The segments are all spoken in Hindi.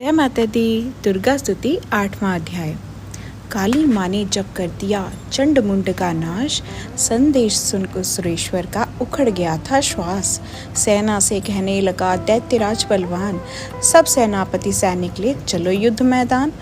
जय माता दी। दुर्गा स्तुति 8वां अध्याय। काली माँ ने जब कर दिया चंड मुंड का नाश, संदेश सुनकर सुरेश्वर का उखड़ गया था श्वास। सेना से कहने लगा दैत्यराज बलवान, सब सेनापति सैनिक ले चलो युद्ध मैदान।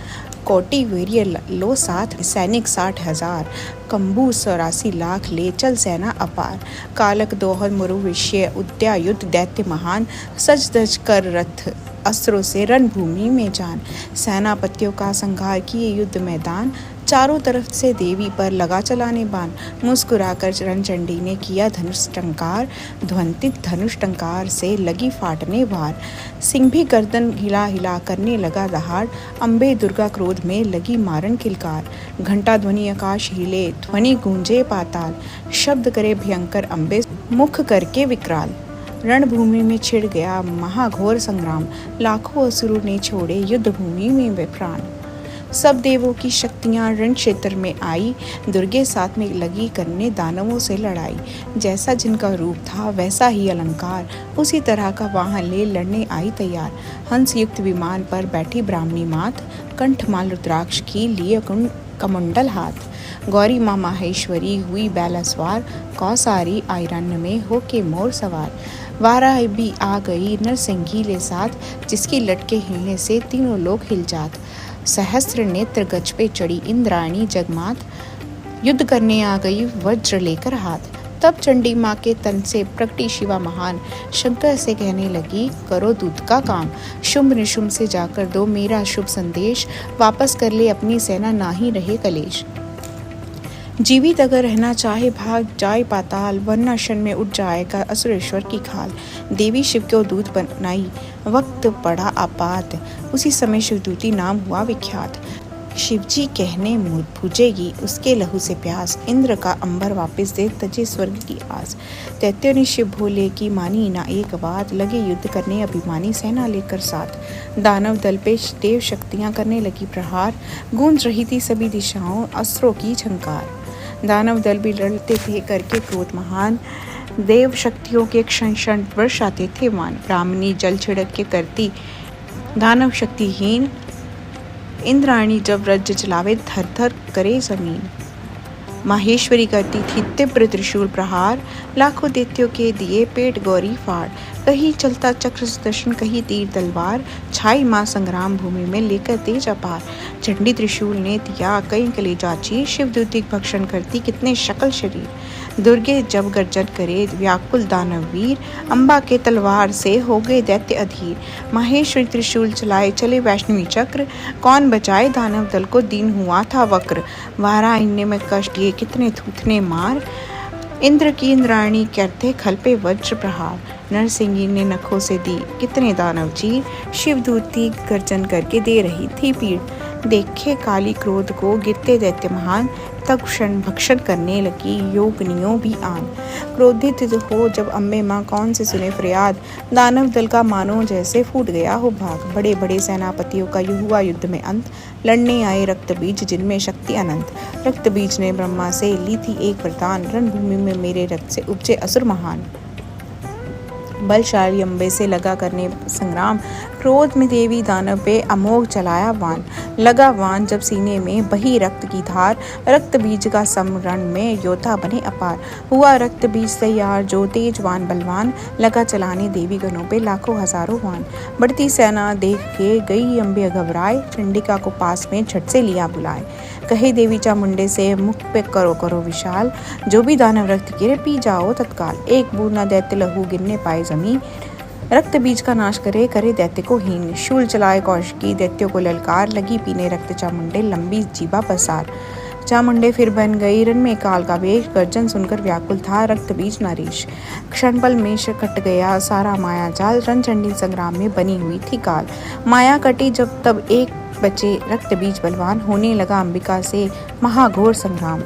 कोटि वीर्य लो साथ, सैनिक 60,000, कंबू 84 लाख ले चल सेना अपार। कालक दोहर मुरु विषय उद्या युद्ध दैत्य महान, सज धज कर रथ अस्त्रों से रणभूमि में जान। सेनापतियों का संहार किए युद्ध मैदान, चारों तरफ से देवी पर लगा चलाने बाण। मुस्कुराकर रणचंडी ने किया धनुष टंकार, ध्वंतित धनुष टंकार से लगी फाटने वार। सिंह भी गर्दन हिला हिला करने लगा दहाड़, अम्बे दुर्गा क्रोध में लगी मारन किलकार। घंटा ध्वनि आकाश हिले, ध्वनि गूंजे पाताल, शब्द करे भयंकर अम्बे मुख करके विकराल। रणभूमि में छिड़ गया महाघोर संग्राम, लाखों असुरों ने छोड़े युद्ध भूमि में वे प्राण। सब देवों की शक्तियां रण क्षेत्र में आई, दुर्गे साथ में लगी करने दानवों से लड़ाई। जैसा जिनका रूप था वैसा ही अलंकार, उसी तरह का वाहन ले लड़ने आई तैयार। हंस युक्त विमान पर बैठी ब्राह्मणी मात, कंठमाल रुद्राक्ष की लिए कमंडल हाथ। गौरी माँ माहेश्वरी हुई बैला सवार, कौसारी आयरन में होके मोर सवार। वाराह भी आ गई नरसिंही ले साथ, जिसकी लटके हिलने से तीनों लोग हिल जात। सहस्त्र नेत्र गज पे चढ़ी इंद्राणी जगमात, युद्ध करने आ गई वज्र लेकर हाथ। तब चंडी माँ के तन से प्रकटी शिवा महान, शंकर से कहने लगी करो दूत का काम। शुंभ निशुंभ से जाकर दो मेरा शुभ संदेश, वापस कर ले अपनी सेना ना ही रहे कलेश। जीवित अगर रहना चाहे भाग जाए पाताल, वरना क्षण में उठ जाएगा असुरेश्वर की खाल। देवी शिव को दूत बनाई, वक्त पड़ा आपात, उसी समय शिवदूती नाम हुआ विख्यात। शिवजी कहने बुझेगी उसके लहू से प्यास, इंद्र का अंबर वापस दे तजे स्वर्ग की आस। दैत्यों ने शिव भोले की मानी ना एक बात, लगे युद्ध करने अभिमानी सेना लेकर साथ। दानव दल पे देव शक्तियां करने लगी प्रहार, गूंज रही थी सभी दिशाओं अस्त्रों की झंकार। दानव दल भी लड़ते थे करके क्रोध महान, देव शक्तियों के क्षण क्षण वर्षाते थे मान। ब्राह्मणी जल छिड़क के करती दानव शक्तिहीन, इंद्राणी जब रज्ज चलावे थर थर करे जमीन। माहेश्वरी करती थी तीव्र त्रिशूल प्रहार, लाखों दैत्यों के दिए पेट गौरी फाड़। कहीं चलता चक्र सुदर्शन, कहीं तीर तलवार, छाई माँ संग्राम भूमि में लेकर तेज अपार। चंडी त्रिशूल ने दिया कई कलेजा चीर, शिवदूती भक्षण करती कितने शकल शरीर। दुर्गे जब गर्जन करे व्याकुल दानव वीर, अम्बा के तलवार से हो गए दैत्य अधीर। माहेश्वरी त्रिशूल चलाए चले वैष्णवी चक्र, कौन बचाए दानव दल को दीन हुआ था वक्र। वाराहिनी में कष्ट ये कितने थूथने मार, इंद्र की इंद्राणी करते खल पे वज्र प्रहार। नरसिंही ने नखों से दी कितने दानव चीर, शिवदूती गर्जन करके दे रही थी पीड़। देखे काली क्रोध को गिरते दैत्य महान, तब क्षण भक्षण करने लगी योगिनियों भी आन। क्रोधित हो जब अम्बे माँ कौन से सुने फरियाद, दानव दल का मानो जैसे फूट गया हो भाग। बड़े बड़े सेनापतियों का हुआ युद्ध में अंत, लड़ने आए रक्त बीज जिनमें शक्ति अनंत। रक्त बीज ने ब्रह्मा से ली थी एक वरदान, रणभूमि में मेरे रक्त से उपजे असुर महान। बलशाली अम्बे से लगा करने संग्राम, क्रोध में देवी दानव पे अमोघ चलाया वान। लगा वान जब सीने में बही रक्त की धार, रक्त बीज का समरण में योद्धा बने अपार। हुआ रक्त बीज तैयार जो तेजवान बलवान, लगा चलाने देवी गणों पे लाखों हजारों वान। बढ़ती सेना देख के गई अम्बे घबराए, चंडिका को पास में झट से लिया बुलाए। कहे देवी चामुंडे से मुख पे करो करो विशाल, जो भी दानव रक्त गिरे पी जाओ तत्काल। एक बूंद न दैत्य लहू गिरने पाए जमीन, रक्त बीज का नाश करे करे दैत्य को हीन। शूल चलाए कौशिकी दैत्यों को ललकार, लगी पीने रक्त चामुंडे लंबी जीवा पसार। चामुंडे फिर बन गई रण में काल का वेश, गर्जन सुनकर व्याकुल था रक्त बीज नरेश। क्षणपल में कट गया सारा माया जाल, रणचंडी संग्राम में बनी हुई थी काल। माया कटी जब तब एक बचे रक्त बीज बलवान, होने लगा अंबिका से महाघोर संग्राम।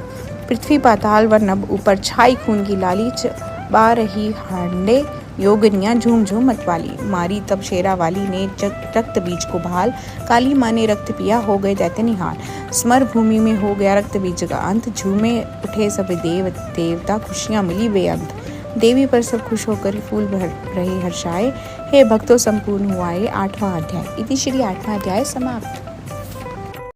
पृथ्वी पाताल व नभ ऊपर छाई खून की लाली, चबा रही हांडे योगिनियां झूम झूम मतवाली। मारी तब शेरा वाली ने रक्त बीज को भाल, काली माँ ने रक्त पिया हो गए दैत्य निहाल। स्मर भूमि में हो गया रक्त बीज का अंत, झूमे उठे सब देव देवता खुशियां मिली बेअंत। देवी पर सब खुश होकर फूल भर रहे हर्षाए, हे भक्तों, संपूर्ण हुआ ये 8वां अध्याय। इति श्री 8वां अध्याय समाप्त।